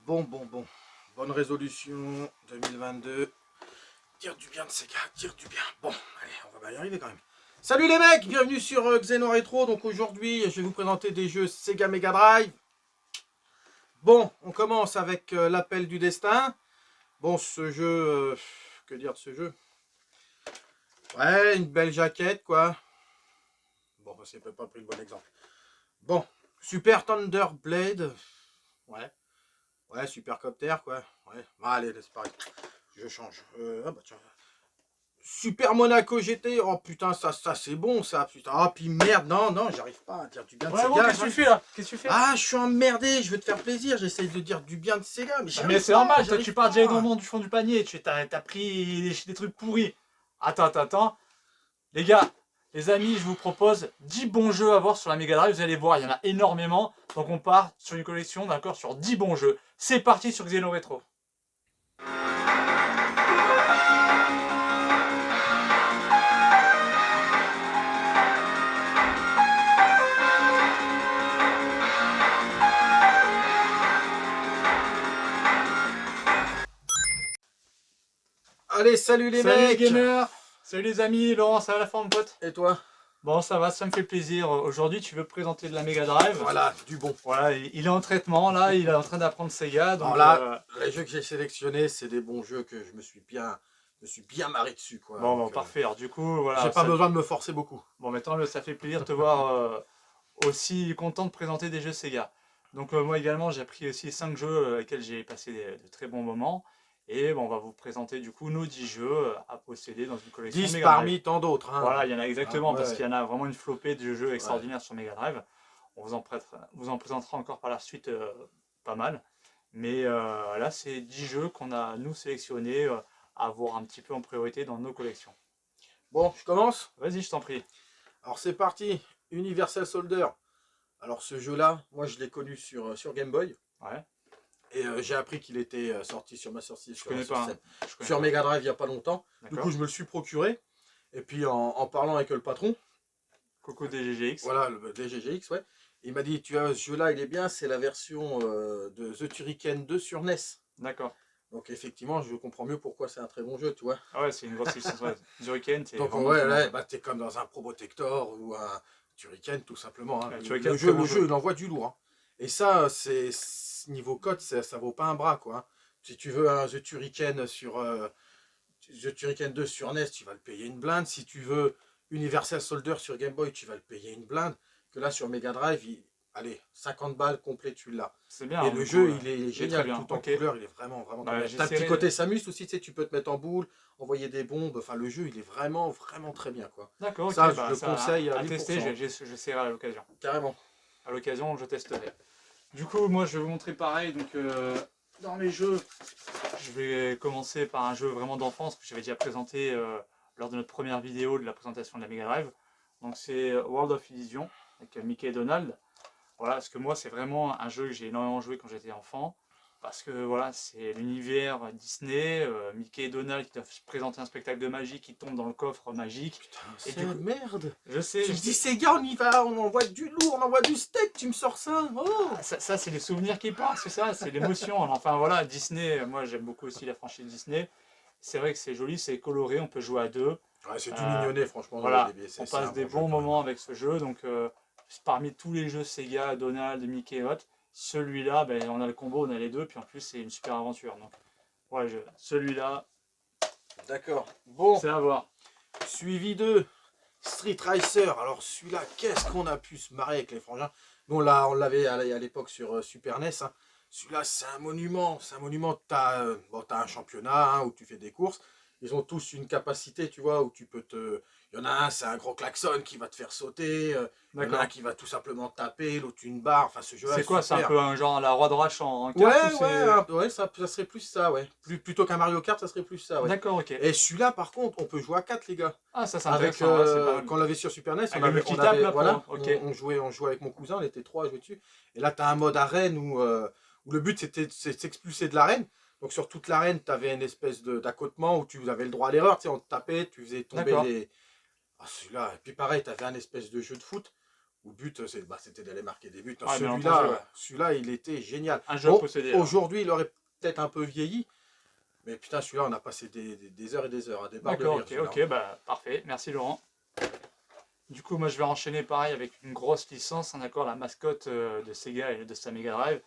Bon. Bonne résolution 2022. Dire du bien de Sega, dire du bien. Bon, allez, on va y arriver quand même. Salut les mecs, bienvenue sur Xeno Retro. Donc aujourd'hui, je vais vous présenter des jeux Sega Mega Drive. Bon, on commence avec l'appel du destin. Bon, ce jeu, que dire de ce jeu? Ouais, une belle jaquette, quoi. Bon, c'est peut-être pas pris le bon exemple. Bon, Super Thunder Blade. Ouais, Supercopter, quoi. Ouais, bah, allez, c'est pareil. Je change. Ah bah tiens. Super Monaco GT. Oh putain, ça c'est bon, ça, putain. Ah, puis merde, non, j'arrive pas à dire du bien de Ouais, bon, Sega. qu'est-ce que tu fais là? Qu'est-ce que tu fais? Ah, je suis emmerdé, je veux te faire plaisir, j'essaye de dire du bien de Sega, mais Mais c'est pas, normal, toi j'arrive tu pars pas. directement du fond du panier, t'as pris des trucs pourris. Attends. Les gars, les amis, je vous propose 10 bons jeux à voir sur la Mega Drive, vous allez voir, il y en a énormément. Donc on part sur une collection, d'accord, sur 10 bons jeux. C'est parti sur Xeno Retro. Allez, salut les Salut les mecs. gamers. Salut les amis, Laurent, ça va la forme pote? Et toi? Bon, ça va, ça me fait plaisir. Aujourd'hui, tu veux présenter de la Mega Drive. Voilà, du bon. Voilà, il est en traitement, là, il est en train d'apprendre Sega. Donc, Alors là, les jeux que j'ai sélectionnés, c'est des bons jeux que je me suis bien marré dessus, quoi. Bon, Donc, parfait. Alors, du coup, voilà. j'ai pas besoin de me forcer beaucoup. Bon, maintenant, ça fait plaisir de te voir aussi content de présenter des jeux Sega. Donc, moi également, j'ai pris aussi 5 jeux avec lesquels j'ai passé de très bons moments. Et bon, on va vous présenter du coup nos 10 jeux à posséder dans une collection 10 Mega Drive. parmi tant d'autres. Hein. Voilà, il y en a exactement, ouais. parce qu'il y en a vraiment une flopée de jeux extraordinaires sur Mega Drive. On vous en présentera encore par la suite pas mal. Mais là, c'est 10 jeux qu'on a, nous, sélectionnés à voir un petit peu en priorité dans nos collections. Bon, je commence. Vas-y, je t'en prie. Alors c'est parti, Universal Soldier. Alors ce jeu-là, moi je l'ai connu sur Game Boy. Ouais. Et j'ai appris qu'il était sorti sur Master System, Je connais pas. sur Mega Drive il n'y a pas longtemps. Du coup je me le suis procuré. Et puis en parlant avec le patron, Coco DGGX. voilà, le DGGX, ouais. Il m'a dit, tu as ce jeu-là, il est bien, c'est la version de The Turrican 2 sur NES. D'accord. Donc effectivement, je comprends mieux pourquoi c'est un très bon jeu, tu vois. Ah ouais, c'est une grosse licence. Ouais. Turrican, c'est Donc vraiment ouais, bah, t'es comme dans un Probotector ou un Turrican tout simplement. Hein. Ouais, Le jeu, il envoie du lourd. Hein. Et ça, c'est niveau code, ça vaut pas un bras, quoi. Hein. Si tu veux un The Turrican sur The Turrican 2 sur NES, tu vas le payer une blinde. Si tu veux Universal Soldier sur Game Boy, tu vas le payer une blinde. Que là, sur Mega Drive, allez, 50 balles complet, tu l'as. C'est bien. Et le jeu, il est génial, tout en couleur, il est vraiment bah, bien. T'as un petit côté Samus aussi, tu sais, tu peux te mettre en boule, envoyer des bombes. Enfin, le jeu, il est vraiment très bien, quoi. D'accord, Ça, bah, je le conseille à tester, 1000%. j'essaierai à l'occasion. Carrément. À l'occasion, je testerai. Du coup, moi, je vais vous montrer pareil. Donc, dans mes jeux, je vais commencer par un jeu vraiment d'enfance que j'avais déjà présenté lors de notre première vidéo de la présentation de la Mega Drive. Donc, c'est World of Illusion avec Mickey et Donald. Voilà, parce que moi, c'est vraiment un jeu que j'ai énormément joué quand j'étais enfant. Parce que voilà, c'est l'univers Disney, Mickey et Donald qui doivent présenter un spectacle de magie qui tombe dans le coffre magique. Putain, Et c'est merde. Je sais. Tu me dis, ces gars, on y va, on envoie du lourd, on envoie du steak, tu me sors ça. Oh. Ah, ça c'est les souvenirs qui parlent, c'est ça, c'est l'émotion. Enfin voilà, Disney, moi j'aime beaucoup aussi la franchise Disney. C'est vrai que c'est joli, c'est coloré, on peut jouer à deux. Ouais, c'est tout mignonné, franchement. Voilà, c'est on passe des bons moments avec ce jeu. Donc parmi tous les jeux Sega, Donald, Mickey et autres, celui-là, ben, on a le combo, on a les deux, puis en plus c'est une super aventure. Donc voilà, celui-là, d'accord. Bon, c'est à voir. suivi de Street Racer. Alors celui-là, qu'est-ce qu'on a pu se marrer avec les frangins. Bon, là, on l'avait à l'époque sur Super NES. Hein. Celui-là, c'est un monument. C'est un monument. T'as un championnat hein, où tu fais des courses. Ils ont tous une capacité, tu vois, où tu peux te... Il y en a un, c'est un gros klaxon qui va te faire sauter. Il y en a un qui va tout simplement taper, l'autre une barre. Enfin, ce jeu-là, c'est quoi, c'est un peu un genre la Roi de Roche en carte carte ouais, ça serait plus ça, ouais. Plutôt qu'un Mario Kart, ça serait plus ça, ouais. D'accord, ok. Et celui-là, par contre, on peut jouer à 4, les gars. Ah, ça c'est Avec, intéressant, ouais, c'est pas mal. quand on l'avait sur Super NES, voilà, on jouait avec mon cousin, on était 3 à jouer dessus. Et là, tu as un mode arène où le but c'était de s'expulser de l'arène. Donc sur toute l'arène, tu avais une espèce d'accotement où tu avais le droit à l'erreur. Tu sais, on te tapait, tu faisais tomber les... Ah, celui-là. Et puis pareil, tu avais un espèce de jeu de foot où le but, c'était d'aller marquer des buts. Non, Ouais, bien entendu, celui-là, ouais. il était génial. Un jeu à Bon, posséder. Alors. aujourd'hui, il aurait peut-être un peu vieilli, mais putain, celui-là, on a passé des heures et des heures, à des barres de D'accord, rire, ok, celui-là. ok, bah parfait, merci Laurent. Du coup, moi je vais enchaîner pareil avec une grosse licence, d'accord, la mascotte de Sega et de sa Mega Drive.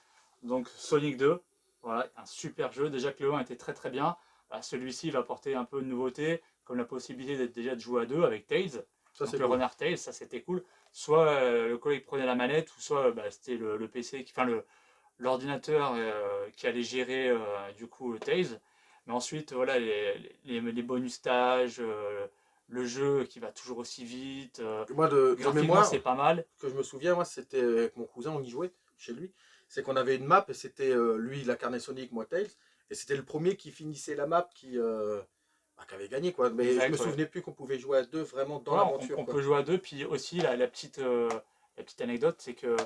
Donc Sonic 2, voilà, un super jeu. Déjà que le 1 était très très bien, bah, celui-ci va apporter un peu de nouveauté, comme la possibilité déjà de jouer à deux avec Tails. Ça, Donc c'est le cool. runner Tails, ça c'était cool. Soit le collègue prenait la manette, ou soit bah, c'était le PC, enfin l'ordinateur qui allait gérer du coup Tails. Mais ensuite, voilà, les bonus stages, le jeu qui va toujours aussi vite. Moi, de Graphiquement, mémoire, c'est pas mal. que je me souviens, moi, c'était avec mon cousin, on y jouait chez lui. C'est qu'on avait une map et c'était lui, il incarnait Sonic, moi Tails. Et c'était le premier qui finissait la map qui avait gagné, quoi. Mais je me Exact, ouais. souvenais plus qu'on pouvait jouer à deux vraiment dans Ouais, l'aventure, on quoi. peut jouer à deux. Puis aussi, la petite anecdote, c'est que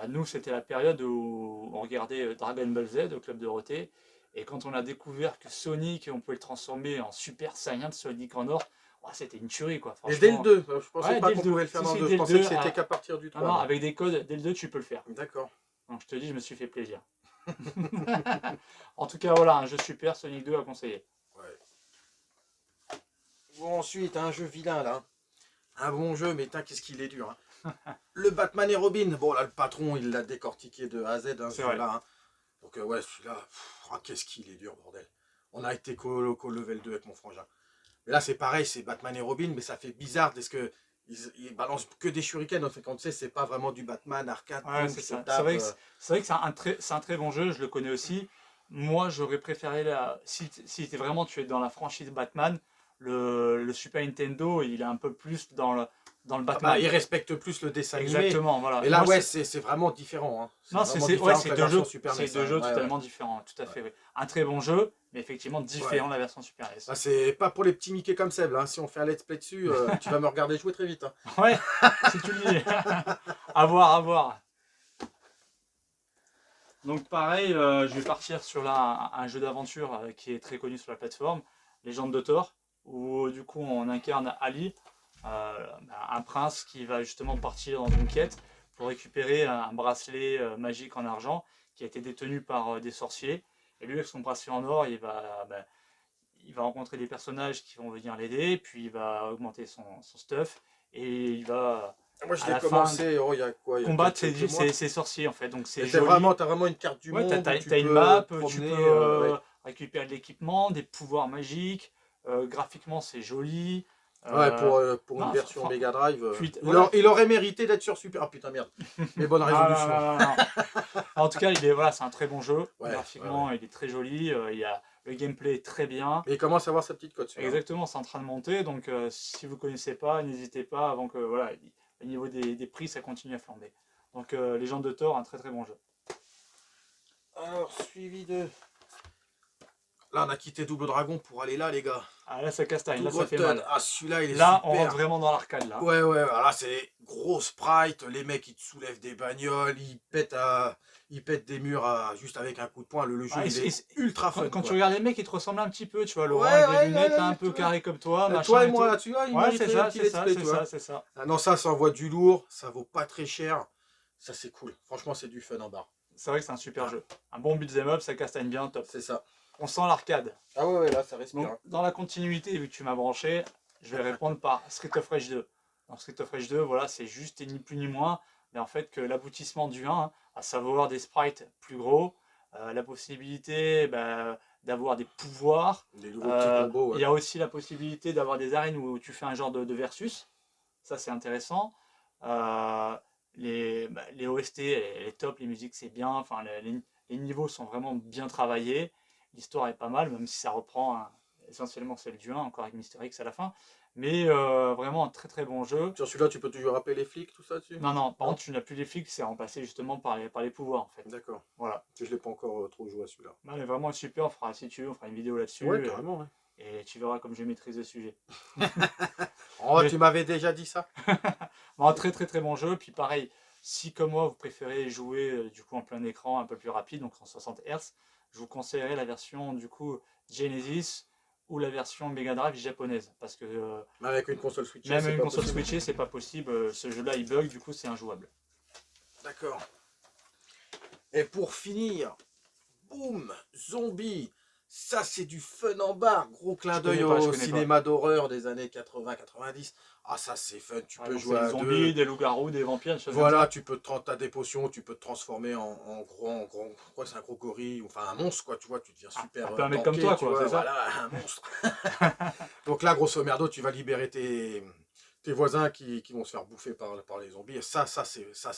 nous, c'était la période où on regardait Dragon Ball Z au Club Dorothée. Et quand on a découvert que Sonic, on pouvait le transformer en Super Saiyan de Sonic en or, ouais, c'était une tuerie, quoi. Et dès le Franchement, 2, je pensais ouais, pas dès le qu'on 2. pouvait le faire Si, dans le si, 2. Je dès le pensais que 2. c'était qu'à partir du Non, 3, non, moi. avec des codes, dès le 2, tu peux le faire. D'accord. Donc je te dis, je me suis fait plaisir. En tout cas, voilà, un jeu super, Sonic 2 à conseiller. Ouais. Bon, ensuite, un jeu vilain, là. Un bon jeu, mais qu'est-ce qu'il est dur, hein. Le Batman et Robin. Bon, là, le patron, il l'a décortiqué de A à Z, hein, ce C'est vrai. jeu-là, hein. Donc, ouais, celui-là, qu'est-ce qu'il est dur, bordel. On a été level 2 avec mon frangin. Mais là, c'est pareil, c'est Batman et Robin, mais ça fait bizarre parce que ils balancent que des shurikens. Donc, quand tu sais, c'est pas vraiment du Batman arcade, Ouais, boum, c'est je te ça. tape. C'est vrai que c'est un très bon jeu, je le connais aussi. Moi, j'aurais préféré, si t'es vraiment tu es dans la franchise Batman, le Super Nintendo, il est un peu plus dans le Ah bah, Batman. ils respectent plus le dessin animé. Exactement, voilà. Mais là, Moi, ouais, c'est vraiment différent, hein. C'est non, vraiment ouais, différent que la version Super c'est NES, deux hein. jeux Ouais, ouais, totalement différents, tout à ouais. fait, oui. Un très bon jeu, mais effectivement Ouais. différent de la version Super NES. Là, c'est pas pour les petits Mickey comme Seb, là, hein. Si on fait un let's play dessus, tu vas me regarder jouer très vite, hein. Ouais, si tu le dis. À voir, à voir. Donc pareil, je vais partir sur là un jeu d'aventure qui est très connu sur la plateforme, Légende de Thor, où du coup on incarne Ali, un prince qui va justement partir dans une quête pour récupérer un bracelet magique en argent qui a été détenu par des sorciers. Et lui avec son bracelet en or, il va rencontrer des personnages qui vont venir l'aider, puis il va augmenter son stuff, et il va Moi, je à l'ai la fin commencé, il y a quoi, il y a combattre quelques mois. ces sorciers en fait. Donc c'est Et joli. t'as vraiment une carte du Ouais, monde où tu t'as une peux map, te tu peux promener. Ouais. récupérer de l'équipement, des pouvoirs magiques. Graphiquement, c'est joli. Ouais, Euh, pour une non, version Mega Drive, puis voilà. il aurait mérité d'être sur Super. Ah putain, merde. Mais bonne Non, non, résolution. non, non, non. En tout cas, voilà, c'est un très bon jeu. Ouais, ouais, ouais. Graphiquement, il est très joli. Le gameplay est très bien. Et il commence à avoir sa petite cote, celui-là, hein. Exactement, c'est en train de monter. Donc, si vous ne connaissez pas, n'hésitez pas avant que voilà, au niveau des prix, ça continue à flamber. Donc, Légende de Thor, un très très bon jeu. Alors, suivi de. Là, on a quitté Double Dragon pour aller là, les gars. Ah, là, ça castagne, là, ça Double fait Todd. mal. Ah, celui-là, il est Là, on rentre super. vraiment dans l'arcade, là. Ouais, ouais, là, c'est gros sprite. Les mecs, ils te soulèvent des bagnoles. Ils pètent des murs juste avec un coup de poing. Le jeu, Ouais, il est ultra fun, quand tu quoi. regardes les mecs, ils te ressemblent un petit peu, tu vois, Laurent, Ouais, avec des ouais, lunettes, là, un ouais, peu carré comme toi, toi machin et et moi tout. là-dessus, là, il Ouais, c'est mériterait un ça, petit c'est let's ça, play, c'est tu vois. ça, c'est ça. Ah non, ça envoie du lourd. Ça vaut pas très cher. Ça, c'est cool. Franchement, c'est du fun en barre. C'est vrai que c'est un super Ah, jeu. Un bon beat'em up, ça castagne bien, top. c'est ça. On sent l'arcade. Ah ouais, ouais, là, ça respire, Donc, hein. dans la continuité, vu que tu m'as branché, je vais répondre par Street of Rage 2. Dans Street of Rage 2, voilà, c'est juste et ni plus ni moins, mais en fait que l'aboutissement du 1, hein, à savoir des sprites plus gros, la possibilité d'avoir des pouvoirs. Des nouveaux petits combos, Il ouais. y a aussi la possibilité d'avoir des arènes où tu fais un genre de versus. Ça, c'est intéressant. Euh, les OST, elle est top, les musiques, c'est bien. Enfin, les niveaux sont vraiment bien travaillés. L'histoire est pas mal, même si ça reprend essentiellement celle du 1, encore avec Myster X à la fin. Mais vraiment un très très bon jeu. Sur celui-là, tu peux toujours appeler les flics, tout ça dessus? Non, non, par Non. contre, tu n'as plus les flics, c'est remplacé justement par les pouvoirs en fait. D'accord. Voilà. Je l'ai pas encore trop joué à celui-là. Non, mais vraiment super, si tu veux, on fera une vidéo là-dessus. Ouais, carrément, ouais. Et tu verras comme je maîtrise le sujet. Oh, Mais- tu m'avais déjà dit ça? Bon, un très très très bon jeu. Puis pareil, si comme moi vous préférez jouer du coup en plein écran un peu plus rapide, donc en 60 Hz, je vous conseillerais la version du coup Genesis ou la version Mega Drive japonaise. Parce que Mais avec une console Switch, même une console switchée, c'est pas possible. Ce jeu-là, il bug, du coup, c'est injouable. D'accord. Et pour finir, boum, Zombie. Ça, c'est du fun en barre. Gros clin d'œil Je au connais pas. cinéma d'horreur des années 80-90. Ah, ça, c'est fun. Tu Ouais, peux donc jouer c'est des à zombies, deux. des loups-garous, des vampires, des choses comme Voilà, ça. tu peux te t'as des potions, tu peux te transformer en gros, quoi, c'est un gros gorille, enfin un monstre, quoi, tu vois, tu deviens Ah, super un peu un mec comme tanké, toi, tu quoi, vois, c'est ça? voilà, un monstre. Donc là, grosso merdo, tu vas libérer tes voisins qui vont se faire bouffer par les zombies. Et ça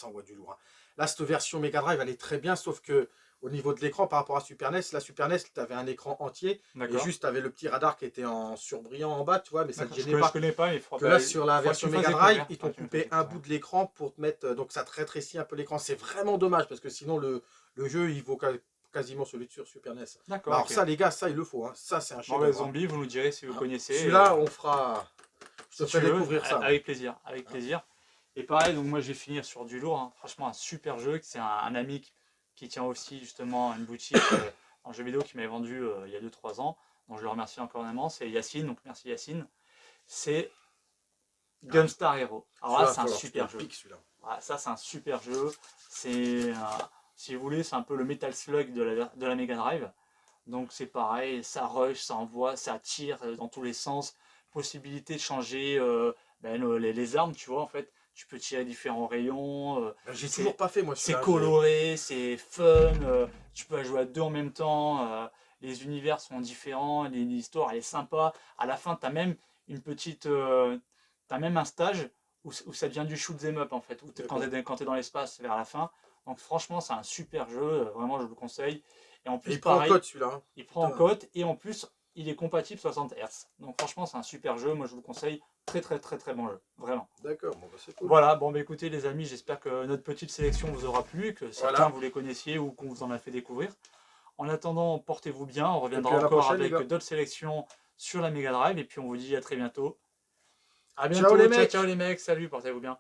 envoie du lourd, hein. Là, cette version Mega Drive, elle est très bien, sauf que au niveau de l'écran, par rapport à Super NES, la Super NES, tu avais un écran entier, et D'accord. juste, tu avais le petit radar qui était en surbrillant en bas, tu vois, mais ça ne te D'accord. gênais Je pas. connais pas, mais il Que là, faudra, sur la faudra que tu version me fasses Mega Drive, découvrir. ils t'ont Faudra que tu me fasses coupé un découvrir. bout de l'écran pour te mettre. Donc ça te rétrécit un peu l'écran. C'est vraiment dommage parce que sinon, le jeu, il vaut quasiment celui de sur Super NES. D'accord, Bah alors, ok. ça, les gars, ça, il le faut, hein. Ça, c'est un Bon, bah, chef-d'œuvre, hein. zombie, vous nous direz si vous connaissez. Celui-là, on fera. Je te Si tu ferai veux, découvrir ça, moi. avec plaisir, avec plaisir. Et pareil, donc moi je vais finir sur du lourd, hein. Franchement un super jeu, c'est un ami qui tient aussi justement une boutique en jeux vidéo qui m'avait vendu il y a 2-3 ans, donc je le remercie encore énormément, c'est Yacine, donc merci Yacine. C'est Ah, Gunstar Hero. Alors là celui-là, il va c'est un falloir que tu me super le jeu. piques, celui-là. Voilà, ça c'est un super jeu, c'est si vous voulez c'est un peu le Metal Slug de la Mega Drive. Donc c'est pareil, ça rush, ça envoie, ça tire dans tous les sens. Possibilité de changer les armes, tu vois, en fait. Tu peux tirer différents rayons. J'ai toujours pas fait, moi, C'est celui-là. coloré, c'est fun. Tu peux jouer à deux en même temps. Les univers sont différents. L'histoire, elle est sympa. À la fin, tu as même une petite. T'as même un stage où ça devient du shoot 'em up, en fait. Quand tu es dans l'espace vers la fin. Donc franchement, c'est un super jeu. Vraiment, je vous le conseille. Et en Et plus, il prend en pareil, code, celui-là, hein. il prend en Putain. cote et en plus, il est compatible 60 Hz. Donc franchement, c'est un super jeu. Moi, je vous le conseille. Très, très, très, très bon jeu. Vraiment. D'accord, bon, bah, c'est cool. Voilà, bon, bah écoutez, les amis, j'espère que notre petite sélection vous aura plu, que certains Voilà. vous les connaissiez ou qu'on vous en a fait découvrir. En attendant, portez-vous bien. On Et reviendra puis à la encore prochaine, les avec gars. d'autres sélections sur la Mega Drive. Et puis, on vous dit à très bientôt. À Ciao, bientôt. les Ciao, mecs! ciao, les mecs. Salut, portez-vous bien.